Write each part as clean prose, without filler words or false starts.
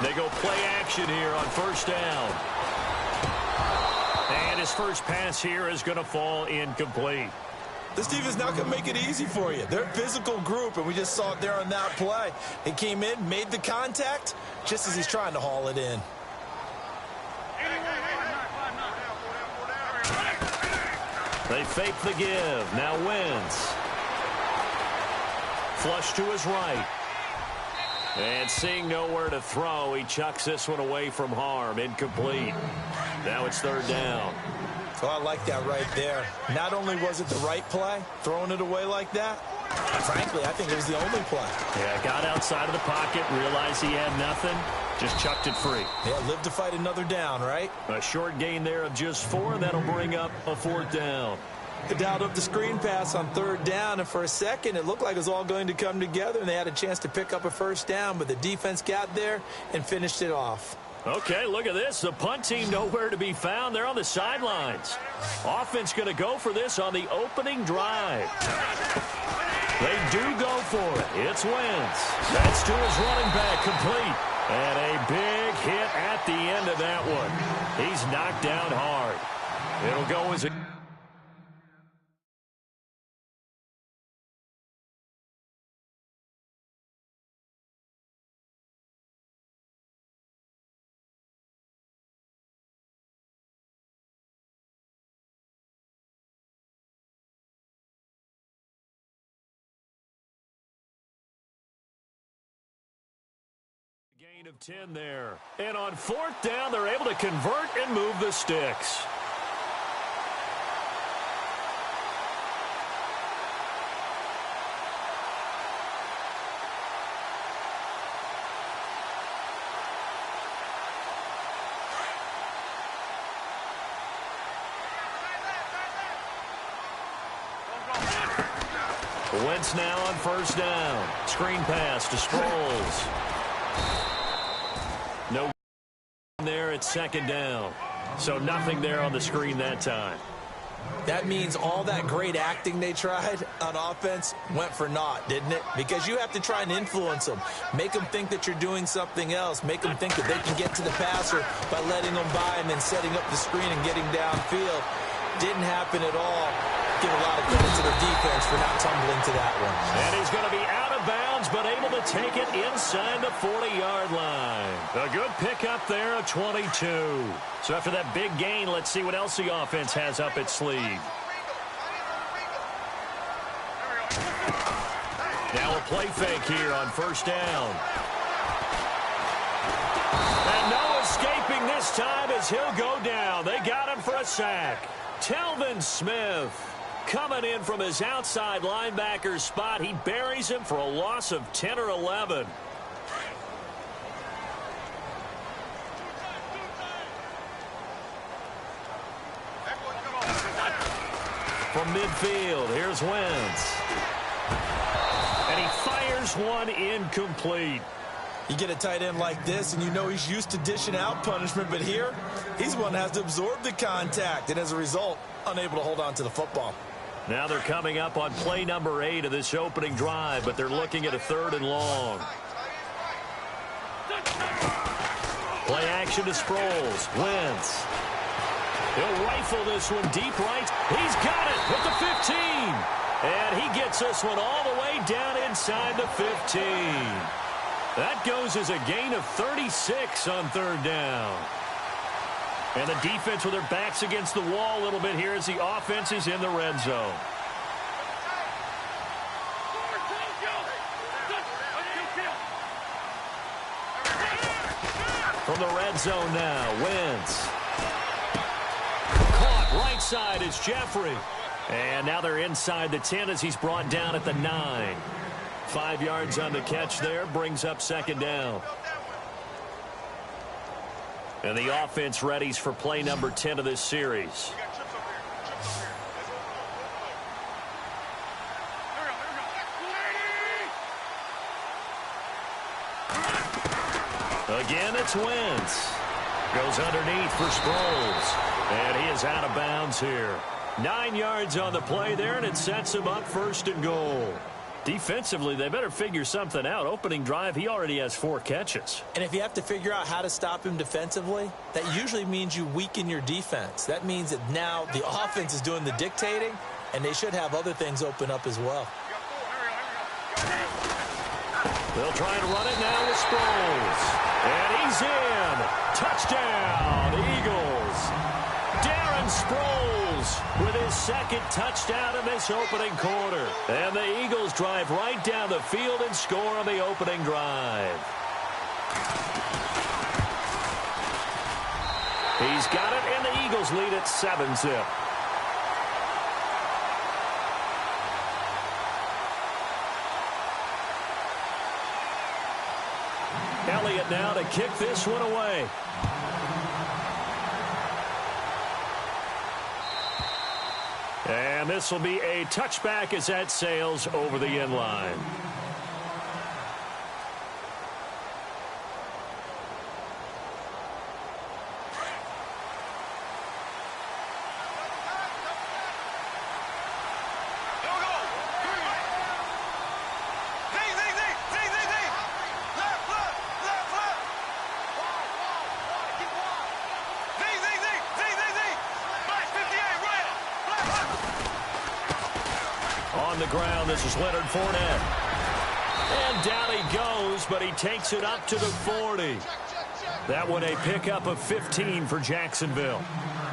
They go play action here on first down. And his first pass here is going to fall incomplete. This defense not going to make it easy for you. They're a physical group, and we just saw it there on that play. He came in, made the contact, just as he's trying to haul it in. They fake the give. Now Wentz. Flush to his right. And seeing nowhere to throw, he chucks this one away from harm. Incomplete. Now it's third down. So I like that right there. Not only was it the right play, throwing it away like that, frankly, I think it was the only play. Yeah, got outside of the pocket, realized he had nothing, just chucked it free. Yeah, live to fight another down, right? A short gain there of just 4. That'll bring up a fourth down. They dialed up the screen pass on third down, and for a second, it looked like it was all going to come together, and they had a chance to pick up a first down, but the defense got there and finished it off. Okay, look at this. The punt team nowhere to be found. They're on the sidelines. Offense going to go for this on the opening drive. They do go for it. It's Wentz. That's to his running back, complete. And a big hit at the end of that one. He's knocked down hard. It'll go as a... Gain of 10 there. And on fourth down, they're able to convert and move the sticks. Wentz now on first down. Screen pass to Sproles. No there at second down. So nothing there on the screen that time. That means all that great acting they tried on offense went for naught, didn't it? Because you have to try and influence them. Make them think that you're doing something else. Make them think that they can get to the passer by letting them by and then setting up the screen and getting downfield. Didn't happen at all. Give a lot of credit to their defense for not tumbling to that one. And he's going to be out of bounds, but able to take it inside the 40-yard line. A good pickup there, a 22. So after that big gain, let's see what else the offense has up its sleeve. Now a play fake here on first down. And no escaping this time as he'll go down. They got him for a sack. Telvin Smith coming in from his outside linebacker spot. He buries him for a loss of 10 or 11. From midfield, here's Wentz. And he fires one incomplete. You get a tight end like this, and you know he's used to dishing out punishment, but here, he's one that has to absorb the contact, and as a result, unable to hold on to the football. Now they're coming up on play number 8 of this opening drive, but they're looking at a 3rd and long. Play action to Sproles. Wentz. He'll rifle this one deep right. He's got it with the 15. And he gets this one all the way down inside the 15. That goes as a gain of 36 on 3rd down. And the defense with their backs against the wall a little bit here as the offense is in the red zone. From the red zone now, Wentz. Caught right side is Jeffrey. And now they're inside the 10 as he's brought down at the 9. 5 yards on the catch there, brings up 2nd down. And the offense readies for play number 10 of this series. Again, it's Wentz. Goes underneath for Sproles. And he is out of bounds here. 9 yards on the play there, and it sets him up 1st and goal. Defensively, they better figure something out. Opening drive, he already has 4 catches. And if you have to figure out how to stop him defensively, that usually means you weaken your defense. That means that now the offense is doing the dictating, and they should have other things open up as well. They'll try to run it now with Sproles. And he's in. Touchdown, Eagles. Darren Sproles with his 2nd touchdown in this opening quarter. And the Eagles drive right down the field and score on the opening drive. He's got it, and the Eagles lead at 7-zip. Elliott now to kick this one away. And this will be a touchback as that sails over the end line. The ground. This is Leonard Fournette. And down he goes, but he takes it up to the 40. That one a pickup of 15 for Jacksonville.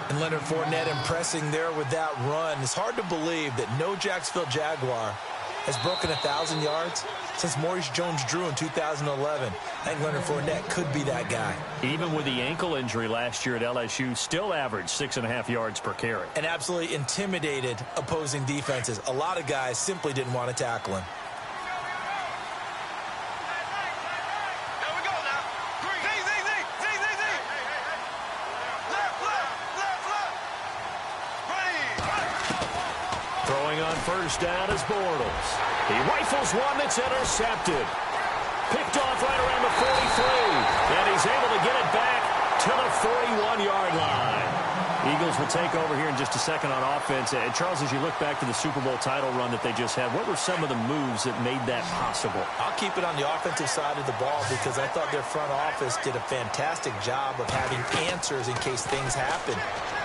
And Leonard Fournette impressing there with that run. It's hard to believe that no Jacksonville Jaguar has broken 1,000 yards since Maurice Jones-Drew in 2011. I think Leonard Fournette could be that guy. Even with the ankle injury last year at LSU, still averaged 6.5 yards per carry. And absolutely intimidated opposing defenses. A lot of guys simply didn't want to tackle him. Throwing on first down is Bortles. He rifles one that's intercepted. Picked off right around the 43. And he's able to get it back to the 41-yard line. Eagles will take over here in just a second on offense. And Charles, as you look back to the Super Bowl title run that they just had, what were some of the moves that made that possible? I'll keep it on the offensive side of the ball because I thought their front office did a fantastic job of having answers in case things happen.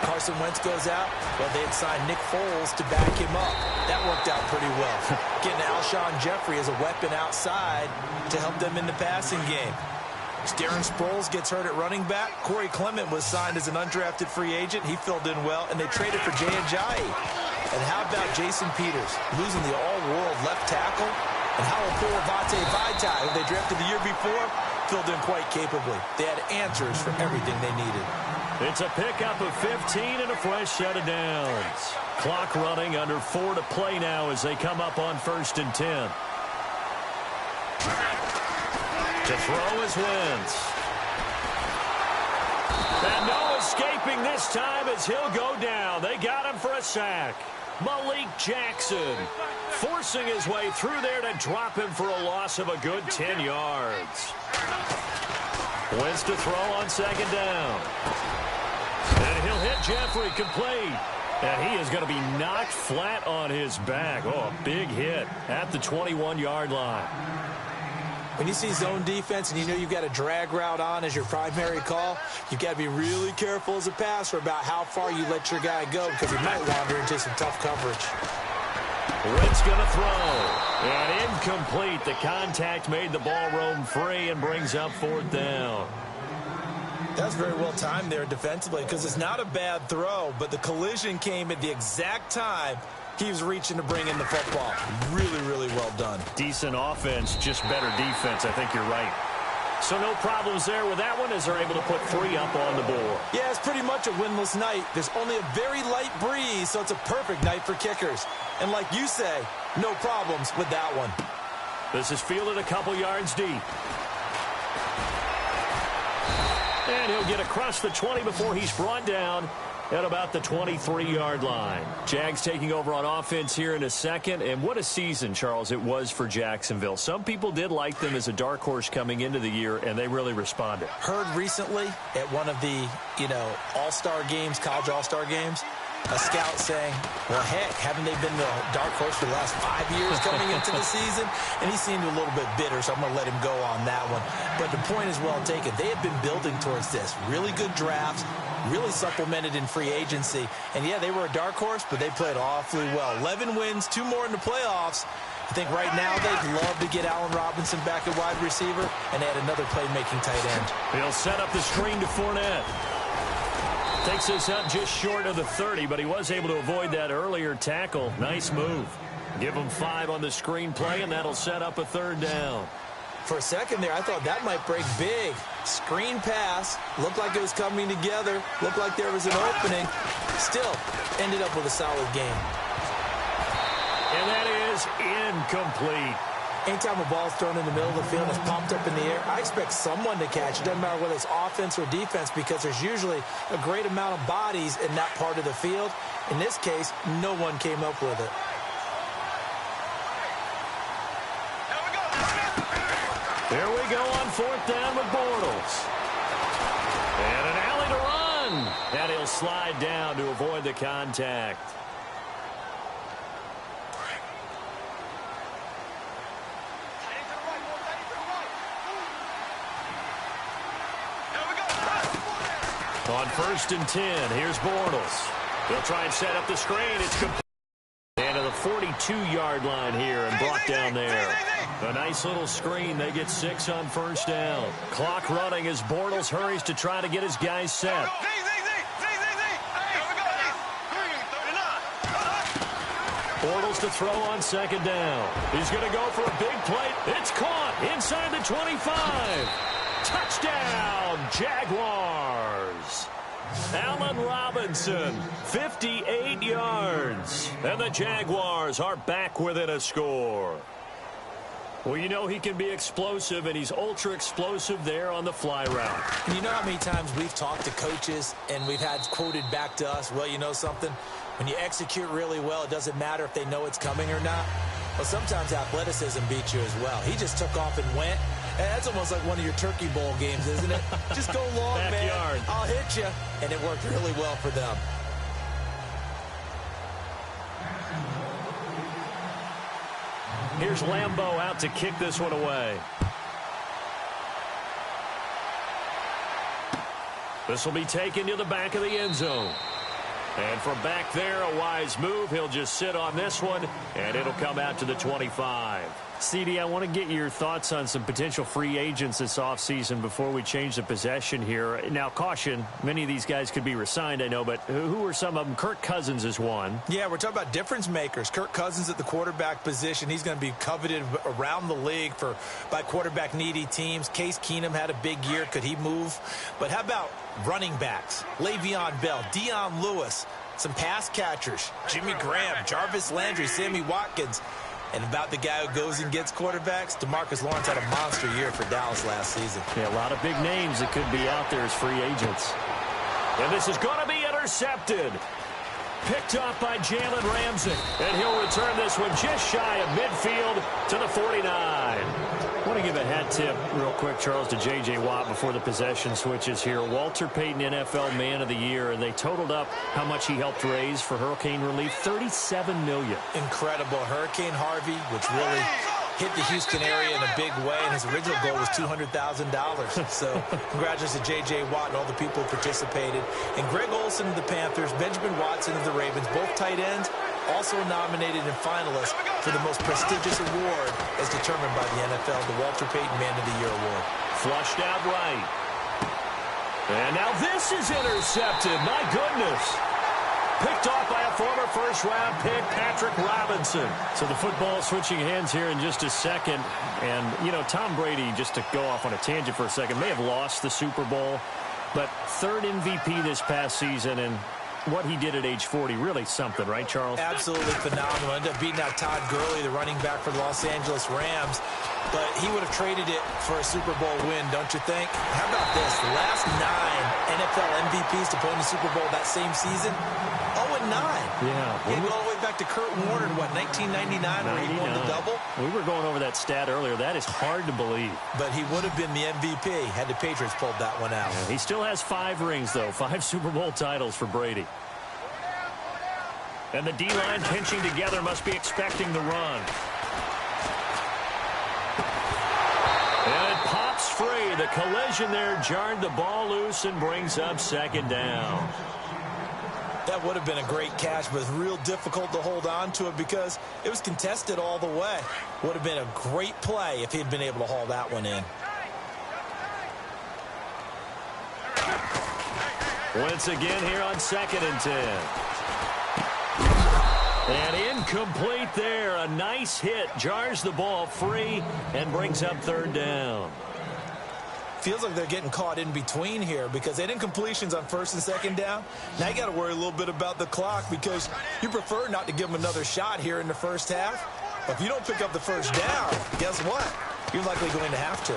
Carson Wentz goes out, well, they had signed Nick Foles to back him up. That worked out pretty well. Getting Alshon Jeffrey as a weapon outside to help them in the passing game. Darren Sproles gets hurt at running back. Corey Clement was signed as an undrafted free agent. He filled in well, and they traded for Jay Ajayi. And how about Jason Peters losing the all-world left tackle? And how will Vate Vaitai, who they drafted the year before, filled in quite capably. They had answers for everything they needed. It's a pickup of 15 and a fresh set of downs. Clock running, under 4 to play now as they come up on 1st and 10. To throw is Wentz. And no escaping this time as he'll go down. They got him for a sack. Malik Jackson forcing his way through there to drop him for a loss of a good 10 yards. Wentz to throw on 2nd down. And he'll hit Jeffrey complete. And he is going to be knocked flat on his back. Oh, a big hit at the 21-yard line. When you see zone defense and you know you've got a drag route on as your primary call, you've got to be really careful as a passer about how far you let your guy go because he might wander into some tough coverage. Wentz going to throw. And incomplete. The contact made the ball roam free and brings up 4th down. That was very well timed there defensively because it's not a bad throw, but the collision came at the exact time he was reaching to bring in the football. Really, really well done. Decent offense, just better defense. I think you're right. So no problems there with that one as they're able to put 3 up on the board. Yeah, it's pretty much a winless night. There's only a very light breeze, so it's a perfect night for kickers. And like you say, no problems with that one. This is fielded a couple yards deep. And he'll get across the 20 before he's brought down at about the 23-yard line. Jags taking over on offense here in a second. And what a season, Charles, it was for Jacksonville. Some people did like them as a dark horse coming into the year, and they really responded. Heard recently at one of the, all-star games, college all-star games, a scout saying, well, heck, haven't they been the dark horse for the last 5 years coming into the season? And he seemed a little bit bitter, so I'm going to let him go on that one. But the point is well taken. They had been building towards this. Really good drafts, really supplemented in free agency. And, yeah, they were a dark horse, but they played awfully well. 11 wins, 2 more in the playoffs. I think right now they'd love to get Allen Robinson back at wide receiver and add another playmaking tight end. He'll set up the screen to Fournette. Takes this up just short of the 30, but he was able to avoid that earlier tackle. Nice move. Give him 5 on the screen play, and that'll set up a 3rd down. For a second there, I thought that might break big. Screen pass. Looked like it was coming together. Looked like there was an opening. Still, ended up with a solid game. And that is incomplete. Anytime a ball's thrown in the middle of the field, it's popped up in the air, I expect someone to catch. It doesn't matter whether it's offense or defense because there's usually a great amount of bodies in that part of the field. In this case, no one came up with it. Here we go on 4th down with Bortles. And an alley to run. And he'll slide down to avoid the contact. On 1st and 10, here's Bortles. He'll try and set up the screen. It's complete. And to the 42-yard line here and brought down there. A nice little screen. They get 6 on 1st down. Clock running as Bortles hurries to try to get his guys set. Bortles to throw on 2nd down. He's going to go for a big play. It's caught inside the 25. Touchdown, Jaguars. Allen Robinson, 58 yards. And the Jaguars are back within a score. Well, you know he can be explosive, and he's ultra-explosive there on the fly route. And you know how many times we've talked to coaches and we've had quoted back to us, well, you know something? When you execute really well, it doesn't matter if they know it's coming or not. Well, sometimes athleticism beats you as well. He just took off and went. And that's almost like one of your Turkey Bowl games, isn't it? Just go long, Backyard. man. I'll hit you. And it worked really well for them. Here's Lambeau out to kick this one away. This will be taken to the back of the end zone. And from back there, a wise move. He'll just sit on this one, and it'll come out to the 25. CD, I want to get your thoughts on some potential free agents this offseason before we change the possession here. Now, caution, many of these guys could be re-signed, I know, but who are some of them? Kirk Cousins is one. Yeah, we're talking about difference makers. Kirk Cousins at the quarterback position. He's going to be coveted around the league by quarterback-needy teams. Case Keenum had a big year. Could he move? But how about running backs? Le'Veon Bell, Dion Lewis, some pass catchers, Jimmy Graham, Jarvis Landry, Sammy Watkins. And about the guy who goes and gets quarterbacks, DeMarcus Lawrence had a monster year for Dallas last season. Yeah, a lot of big names that could be out there as free agents. And this is going to be intercepted. Picked off by Jalen Ramsey. And he'll return this one just shy of midfield to the 49. I want to give a hat tip real quick, Charles, to J.J. Watt before the possession switches here. Walter Payton, NFL Man of the Year, and they totaled up how much he helped raise for hurricane relief, $37 million. Incredible. Hurricane Harvey, which really hit the Houston area in a big way, and his original goal was $200,000. So congratulations to J.J. Watt and all the people who participated. And Greg Olsen of the Panthers, Benjamin Watson of the Ravens, both tight ends, also nominated and finalists for the most prestigious award as determined by the NFL, the Walter Payton Man of the Year Award. Flushed out right. And now this is intercepted. My goodness. Picked off by a former first-round pick, Patrick Robinson. So the football switching hands here in just a second. And, you know, Tom Brady, just to go off on a tangent for a second, may have lost the Super Bowl, but 3rd MVP this past season, and what he did at age 40, really something, right, Charles? Absolutely phenomenal. Ended up beating out Todd Gurley, the running back for the Los Angeles Rams. But he would have traded it for a Super Bowl win, don't you think? How about this? The last 9 NFL MVPs to play in the Super Bowl that same season, 0-9. Yeah. You go all the way back to Kurt Warner in, 1999, where he won the double? We were going over that stat earlier. That is hard to believe. But he would have been the MVP had the Patriots pulled that one out. Yeah, he still has 5 rings, though. 5 Super Bowl titles for Brady. And the D-line pinching together must be expecting the run. And it pops free. The collision there jarred the ball loose and brings up second down. That would have been a great catch, but it's real difficult to hold on to it because it was contested all the way. Would have been a great play if he'd been able to haul that one in. Once again here on 2nd and 10. And incomplete there. A nice hit. Jars the ball free and brings up 3rd down. Feels like they're getting caught in between here because they didn't completions on 1st and 2nd down. Now you got to worry a little bit about the clock because you prefer not to give them another shot here in the first half. But if you don't pick up the 1st down, guess what? You're likely going to have to.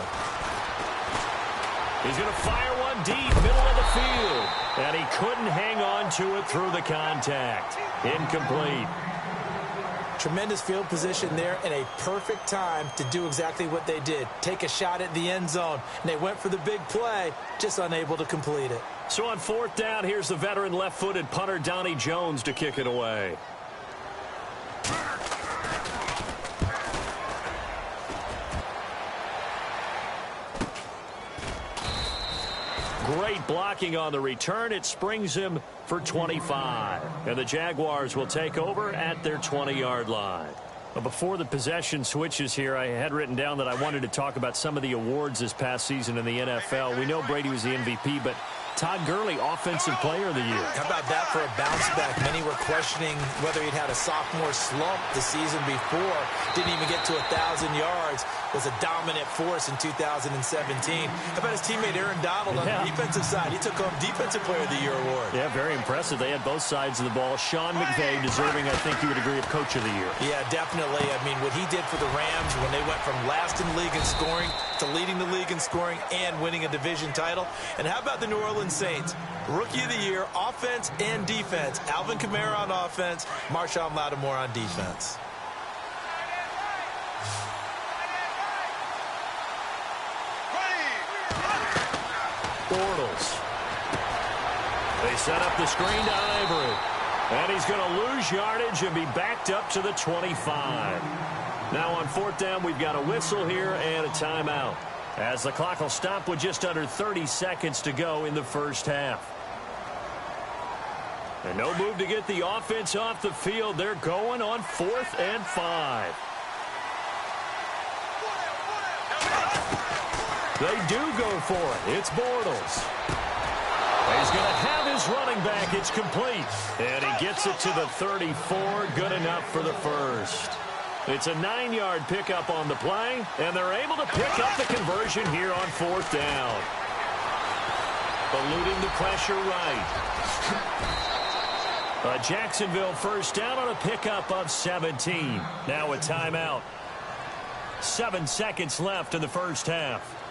He's going to fire one deep, middle of the field. And he couldn't hang on to it through the contact. Incomplete. Tremendous field position there and a perfect time to do exactly what they did. Take a shot at the end zone. And they went for the big play, just unable to complete it. So on 4th down, here's the veteran left-footed punter Donnie Jones to kick it away. Great blocking on the return. It springs him for 25. And the Jaguars will take over at their 20-yard line. But before the possession switches here, I had written down that I wanted to talk about some of the awards this past season in the NFL. We know Brady was the MVP, but Todd Gurley, Offensive Player of the Year. How about that for a bounce back? Many were questioning whether he'd had a sophomore slump the season before. Didn't even get to 1,000 yards. Was a dominant force in 2017. How about his teammate Aaron Donald on the defensive side? He took home Defensive Player of the Year award. Yeah, very impressive. They had both sides of the ball. Sean McVay deserving, I think you would agree, of Coach of the Year. Yeah, definitely. I mean, what he did for the Rams when they went from last in the league in scoring to leading the league in scoring and winning a division title. And how about the New Orleans Saints? Rookie of the Year, offense and defense. Alvin Kamara on offense, Marshawn Lattimore on defense. Bortles. They set up the screen to Ivory. And he's going to lose yardage and be backed up to the 25. Now on 4th down, we've got a whistle here and a timeout, as the clock will stop with just under 30 seconds to go in the first half. And no move to get the offense off the field. They're going on 4th and 5. They do go for it. It's Bortles. He's going to have his running back. It's complete. And he gets it to the 34. Good enough for the first. It's a 9-yard pickup on the play, and they're able to pick up the conversion here on 4th down. Eluding the pressure right. A Jacksonville first down on a pickup of 17. Now a timeout. 7 seconds left in the first half.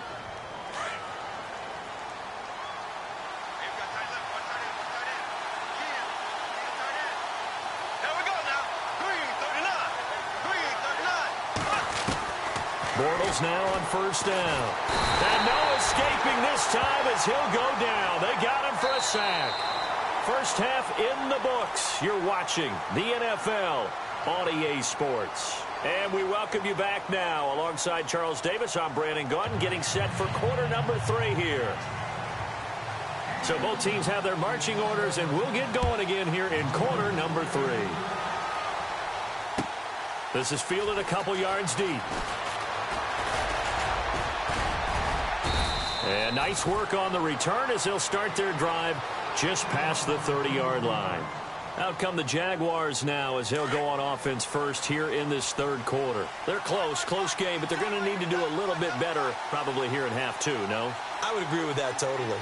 Bortles now on first down. And no escaping this time as he'll go down. They got him for a sack. First half in the books. You're watching the NFL on EA Sports. And we welcome you back now. Alongside Charles Davis, I'm Brandon Gunn, getting set for quarter number 3 here. So both teams have their marching orders, and we'll get going again here in quarter number 3. This is fielded a couple yards deep. And nice work on the return as they'll start their drive just past the 30-yard line. Out come the Jaguars now as they'll go on offense first here in this 3rd quarter. They're close game, but they're going to need to do a little bit better probably here in half 2, no? I would agree with that totally.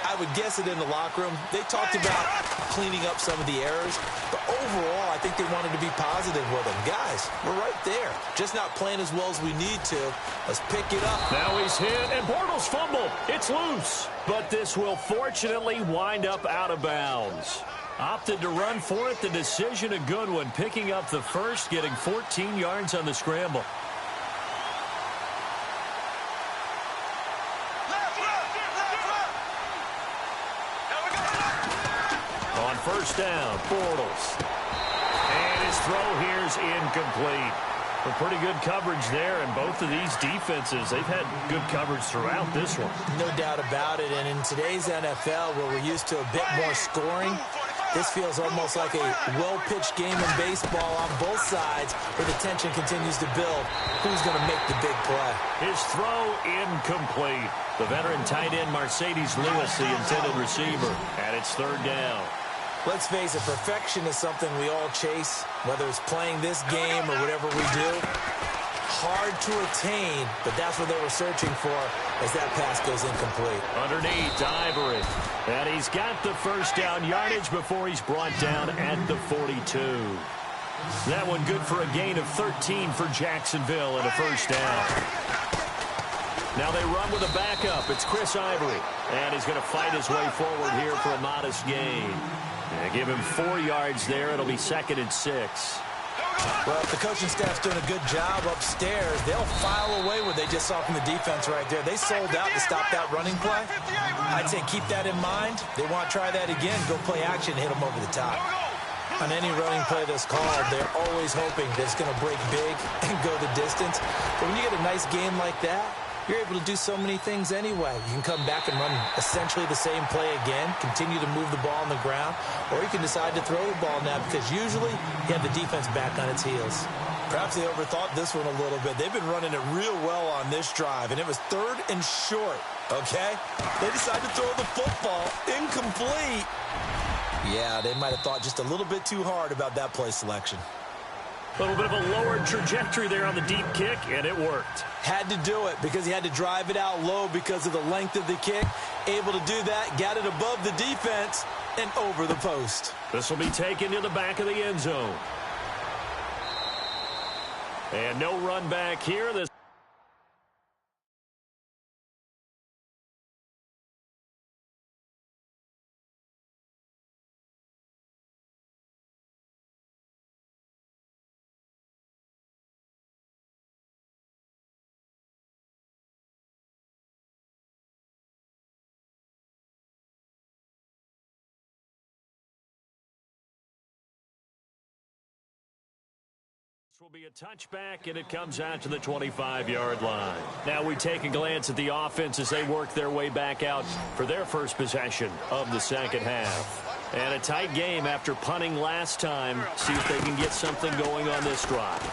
I would guess it in the locker room. They talked about cleaning up some of the errors, but overall, I think they wanted to be positive with them. Guys, we're right there. Just not playing as well as we need to. Let's pick it up. Now he's hit, and Bortles fumbled. It's loose, but this will fortunately wind up out of bounds. Opted to run for it. The decision a good one. Picking up the first, getting 14 yards on the scramble. On first down, Bortles. His throw here's incomplete. A pretty good coverage there, and both of these defenses, they've had good coverage throughout this one. No doubt about it, and in today's NFL, where we're used to a bit more scoring, this feels almost like a well-pitched game in baseball on both sides, where the tension continues to build. Who's going to make the big play? His throw incomplete. The veteran tight end Mercedes Lewis, the intended receiver, and it's third down. Let's face it, perfection is something we all chase, whether it's playing this game or whatever we do. Hard to attain, but that's what they were searching for as that pass goes incomplete. Underneath, Ivory. And he's got the first down yardage before he's brought down at the 42. That one good for a gain of 13 for Jacksonville and a first down. Now they run with a backup. It's Chris Ivory. And he's going to fight his way forward here for a modest gain. And give him 4 yards there. It'll be 2nd and 6. Well, if the coaching staff's doing a good job upstairs, they'll file away what they just saw from the defense right there. They sold out to stop that running play. I'd say keep that in mind. They want to try that again, go play action, hit them over the top. On any running play that's called, they're always hoping that it's going to break big and go the distance. But when you get a nice game like that, you're able to do so many things anyway. You can come back and run essentially the same play again, continue to move the ball on the ground, or you can decide to throw the ball now because usually you have the defense back on its heels. Perhaps they overthought this one a little bit. They've been running it real well on this drive, and it was 3rd and short, okay? They decided to throw the football incomplete. Yeah, they might have thought just a little bit too hard about that play selection. A little bit of a lowered trajectory there on the deep kick, and it worked. Had to do it because he had to drive it out low because of the length of the kick. Able to do that, got it above the defense, and over the post. This will be taken to the back of the end zone. And no run back here. This will be a touchback, and it comes out to the 25-yard line. Now we take a glance at the offense as they work their way back out for their first possession of the second half. And a tight game after punting last time. See if they can get something going on this drive.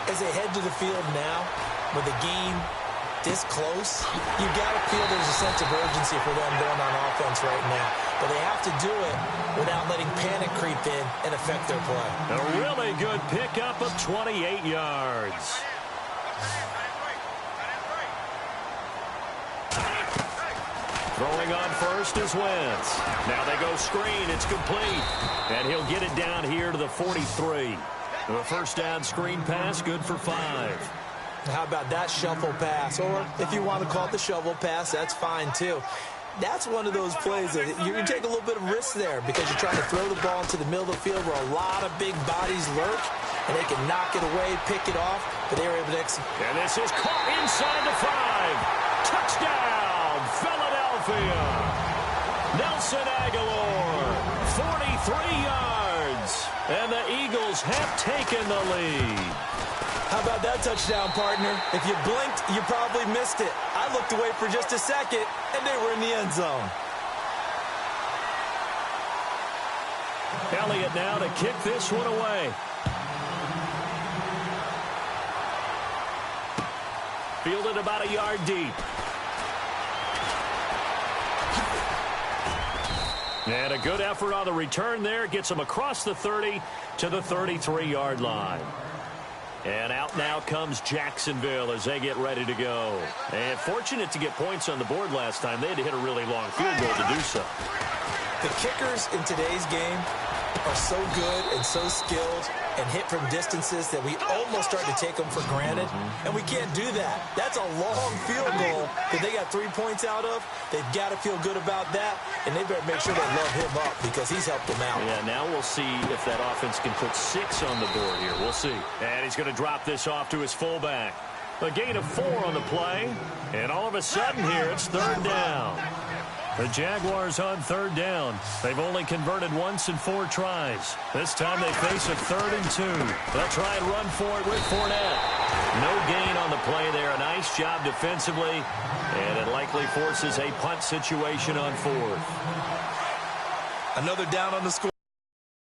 As they head to the field now, with the game this close, you got to feel there's a sense of urgency for them going on offense right now. But they have to do it without letting panic creep in and affect their play. A really good pickup of 28 yards. Throwing on first is Wentz. Now they go screen. It's complete. And he'll get it down here to the 43. A first down screen pass, good for 5. How about that shuffle pass? Or if you want to call it the shovel pass, that's fine too. That's one of those plays that you can take a little bit of risk there because you're trying to throw the ball into the middle of the field where a lot of big bodies lurk, and they can knock it away, pick it off, but they were able to execute. And this is caught inside the 5. Touchdown, Philadelphia. Nelson Aguilar, 43 yards, and the Eagles have taken the lead. How about that touchdown, partner? If you blinked, you probably missed it. I looked away for just a second, and they were in the end zone. Elliott now to kick this one away. Fielded about a yard deep. And a good effort on the return there. Gets him across the 30 to the 33-yard line. And out now comes Jacksonville as they get ready to go. And fortunate to get points on the board last time. They had to hit a really long field goal to do so. The kickers in today's game are so good and so skilled and hit from distances that we almost start to take them for granted. And we can't do that. That's a long field goal that they got 3 points out of. They've got to feel good about that, and they better make sure they love him up because he's helped them out. Yeah, now we'll see if that offense can put 6 on the board here. We'll see. And he's going to drop this off to his fullback. A gain of 4 on the play, and all of a sudden here it's third down. The Jaguars on third down. They've only converted once in 4 tries. This time they face a 3rd and 2. They'll try and run for it with Fournette. No gain on the play there. A nice job defensively, and it likely forces a punt situation on 4th. Another down on the score.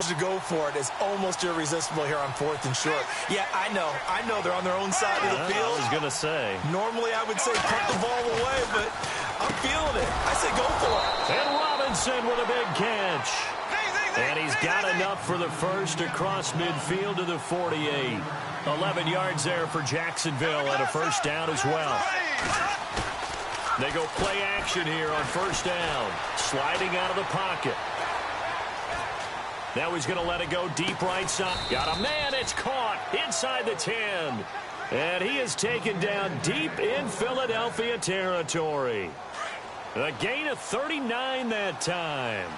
To go for it is almost irresistible here on 4th and short. Yeah, I know they're on their own side of the field. I was going to say. Normally I would say punt the ball away, but I'm feeling it. I say go for it. And Robinson with a big catch. And he's got enough for the first across midfield to the 48. 11 yards there for Jacksonville and a first down as well. They go play action here on first down. Sliding out of the pocket. Now he's going to let it go deep right side. Got a man. It's caught inside the 10. And he is taken down deep in Philadelphia territory. A gain of 39 that time.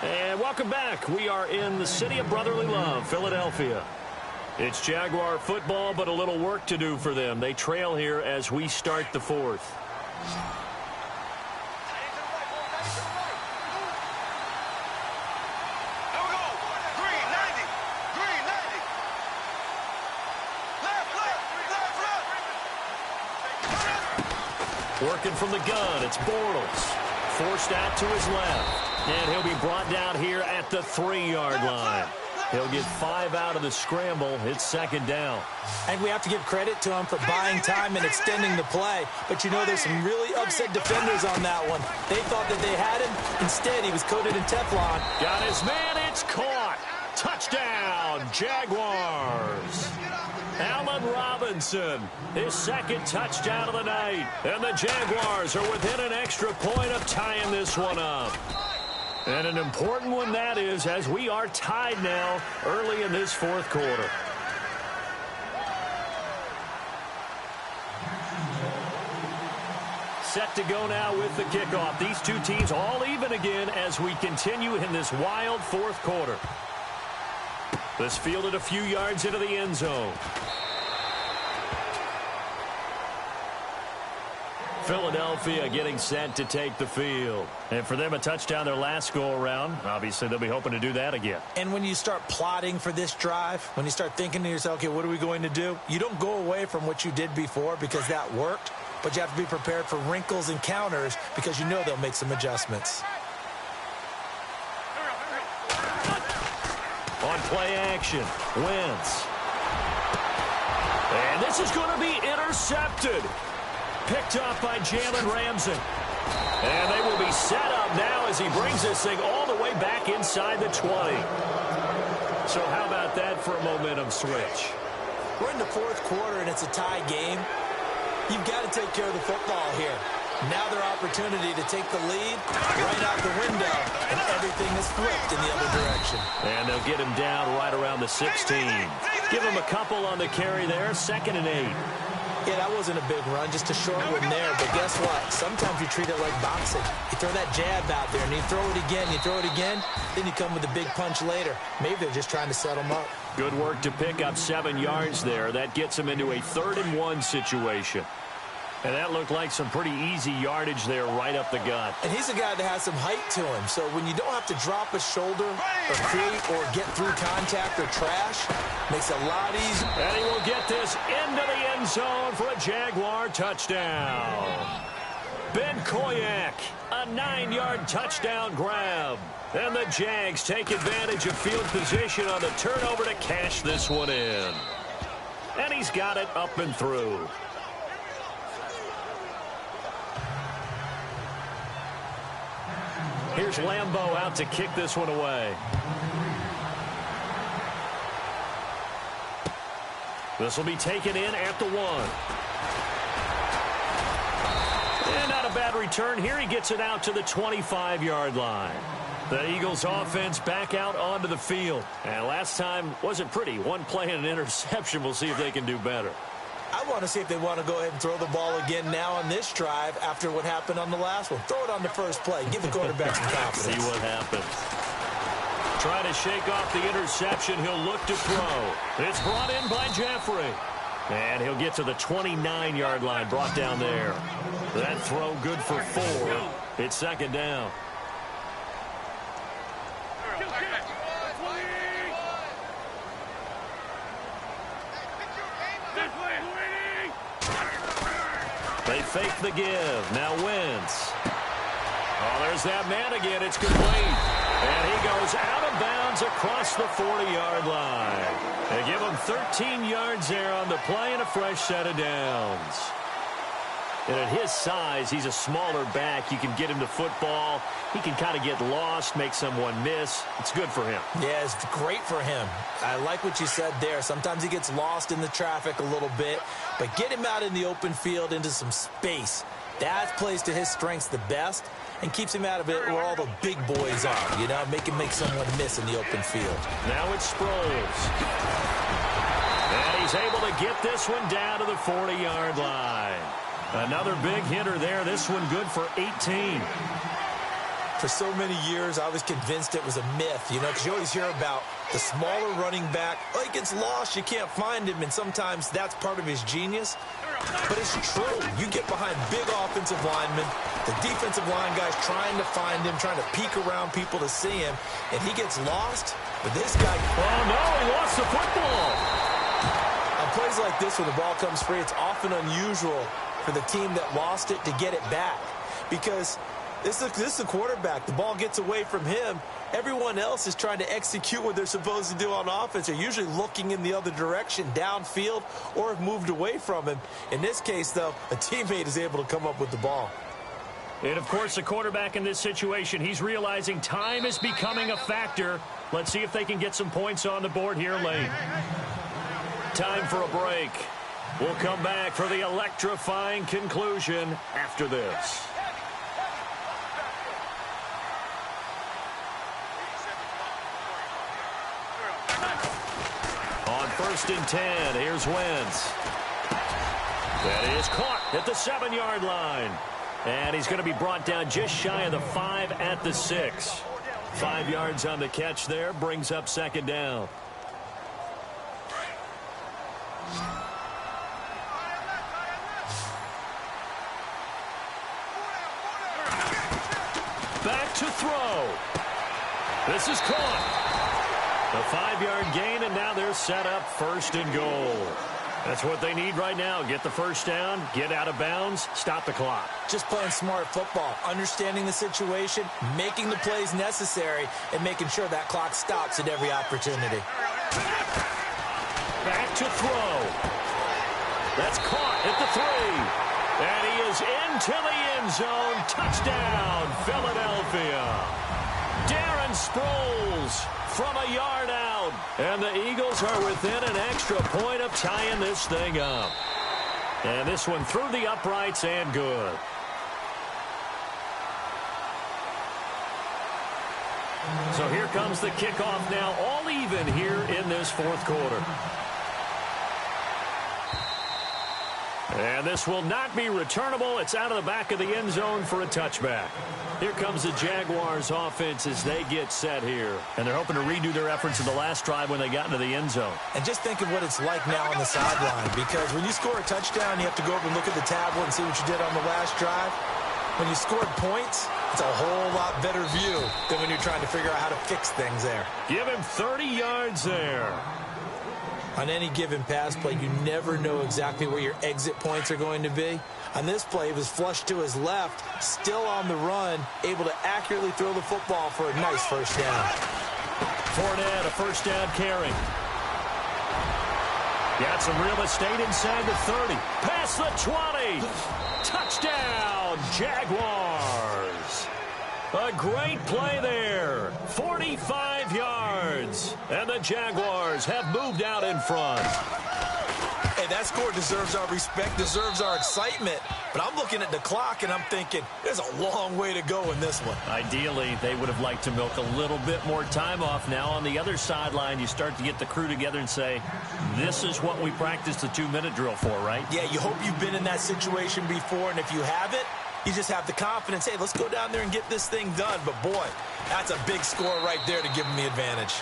And welcome back. We are in the city of brotherly love, Philadelphia. It's Jaguar football, but a little work to do for them. They trail here as we start the 4th. Working from the gun, it's Bortles. Forced out to his left. And he'll be brought down here at the 3-yard line. He'll get 5 out of the scramble. It's 2nd down. And we have to give credit to him for buying time and extending the play. But you know there's some really upset defenders on that one. They thought that they had him. Instead, he was coated in Teflon. Got his man. It's caught. Touchdown, Jaguars. Allen Robinson, his 2nd touchdown of the night. And the Jaguars are within an extra point of tying this one up. And an important one that is, as we are tied now early in this 4th quarter. Set to go now with the kickoff. These two teams all even again as we continue in this wild 4th quarter. This fielded a few yards into the end zone. Philadelphia getting set to take the field. And for them, a touchdown their last go-around. Obviously, they'll be hoping to do that again. And when you start plotting for this drive, when you start thinking to yourself, okay, what are we going to do? You don't go away from what you did before because that worked, but you have to be prepared for wrinkles and counters because you know they'll make some adjustments. On play action, Wentz. And this is going to be intercepted. Picked off by Jalen Ramsey. And they will be set up now as he brings this thing all the way back inside the 20. So how about that for a momentum switch? We're in the 4th quarter and it's a tie game. You've got to take care of the football here. Now their opportunity to take the lead right out the window, and everything is flipped in the other direction. And they'll get him down right around the 16. Give him a couple on the carry there, 2nd and 8. Yeah, that wasn't a big run, just a short one there. But guess what? Sometimes you treat it like boxing. You throw that jab out there, and you throw it again, then you come with a big punch later. Maybe they're just trying to set them up. Good work to pick up 7 yards there. That gets them into a 3rd and 1 situation. And that looked like some pretty easy yardage there right up the gut. And he's a guy that has some height to him. So when you don't have to drop a shoulder or create or get through contact or trash, makes it a lot easier. And he will get this into the end zone for a Jaguar touchdown. Ben Koyak, a 9-yard touchdown grab. And the Jags take advantage of field position on the turnover to cash this one in. And he's got it up and through. Here's Lambeau out to kick this one away. This will be taken in at the 1. And not a bad return here. He gets it out to the 25-yard line. The Eagles offense back out onto the field. And last time wasn't pretty. One play and an interception. We'll see if they can do better. I want to see if they want to go ahead and throw the ball again now on this drive after what happened on the last one. Throw it on the first play. Give the quarterback some confidence. See what happens. Trying to shake off the interception. He'll look to throw. It's brought in by Jeffrey. And he'll get to the 29-yard line, brought down there. That throw good for 4. It's second down. They fake the give. Now Wentz. Oh, there's that man again. It's complete. And he goes out of bounds across the 40-yard line. They give him 13 yards there on the play and a fresh set of downs. And at his size, he's a smaller back. You can get him to football. He can kind of get lost, make someone miss. It's good for him. Yeah, it's great for him. I like what you said there. Sometimes he gets lost in the traffic a little bit, but get him out in the open field into some space. That plays to his strengths the best and keeps him out of it where all the big boys are, you know, make him make someone miss in the open field. Now it's Sproles. And he's able to get this one down to the 40-yard line. Another big hitter there. This one good for 18. For so many years, I was convinced it was a myth, you know, because you always hear about the smaller running back. Oh, he gets lost, you can't find him, and sometimes that's part of his genius. But it's true. You get behind big offensive linemen, the defensive line guy's trying to find him, trying to peek around people to see him, and he gets lost. But this guy... Oh, no, he lost the football. On plays like this where the ball comes free, it's often unusual for the team that lost it to get it back. Because this is the quarterback. The ball gets away from him. Everyone else is trying to execute what they're supposed to do on offense. They're usually looking in the other direction, downfield, or have moved away from him. In this case, though, a teammate is able to come up with the ball. And, of course, the quarterback in this situation, he's realizing time is becoming a factor. Let's see if they can get some points on the board here late. Time for a break. We'll come back for the electrifying conclusion after this. On 1st and 10, here's Wentz. That is caught at the 7-yard line. And he's going to be brought down just shy of the 5 at the 6. 5 yards on the catch there, brings up second down. Back to throw. This is caught. A 5-yard gain, and now they're set up 1st and goal. That's what they need right now. Get the first down, get out of bounds, stop the clock. Just playing smart football, understanding the situation, making the plays necessary, and making sure that clock stops at every opportunity. Back to throw. That's caught at the 3. And he is into the end zone. Touchdown, Philadelphia. Darren Sproles from a yard out. And the Eagles are within an extra point of tying this thing up. And this one through the uprights and good. So here comes the kickoff now, all even here in this 4th quarter. And this will not be returnable. It's out of the back of the end zone for a touchback. Here comes the Jaguars offense as they get set here. And they're hoping to redo their efforts in the last drive when they got into the end zone. And just think of what it's like now on the sideline. Because when you score a touchdown, you have to go over and look at the tablet and see what you did on the last drive. When you scored points, it's a whole lot better view than when you're trying to figure out how to fix things there. Give him 30 yards there. On any given pass play, you never know exactly where your exit points are going to be. On this play, it was flushed to his left, still on the run, able to accurately throw the football for a nice first down. Fournette, a first down carry. Got some real estate inside the 30. Past the 20. Touchdown, Jaguars. A great play there. 45 yards. And the Jaguars have moved out in front. Hey, that score deserves our respect, deserves our excitement. But I'm looking at the clock, and I'm thinking, there's a long way to go in this one. Ideally, they would have liked to milk a little bit more time off. Now, on the other sideline, you start to get the crew together and say, this is what we practiced the 2-minute drill for, right? Yeah, you hope you've been in that situation before, and if you haven't, you just have the confidence, hey, let's go down there and get this thing done. But, boy, that's a big score right there to give them the advantage.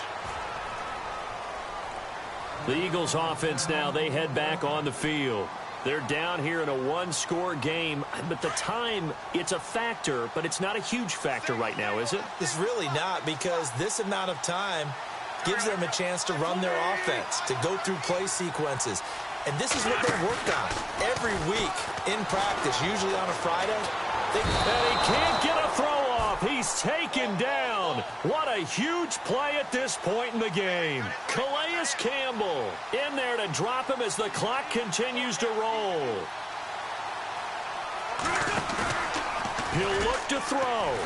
The Eagles offense now, they head back on the field. They're down here in a one-score game, but the time, it's a factor, but it's not a huge factor right now, is it? It's really not, because this amount of time gives them a chance to run their offense, to go through play sequences. And this is what they worked on every week in practice, usually on a Friday. And he can't get a throw off. He's taken down. What a huge play at this point in the game. Calais Campbell in there to drop him as the clock continues to roll. He'll look to throw.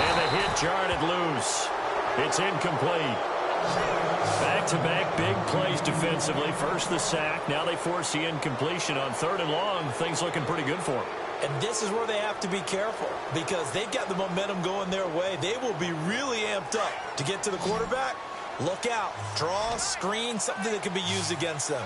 And the hit jarred it loose. It's incomplete. Back-to-back big plays defensively. First the sack. Now they force the incompletion on 3rd and long. Things looking pretty good for them. And this is where they have to be careful, because they've got the momentum going their way. They will be really amped up to get to the quarterback. Look out. Draw, screen, something that can be used against them.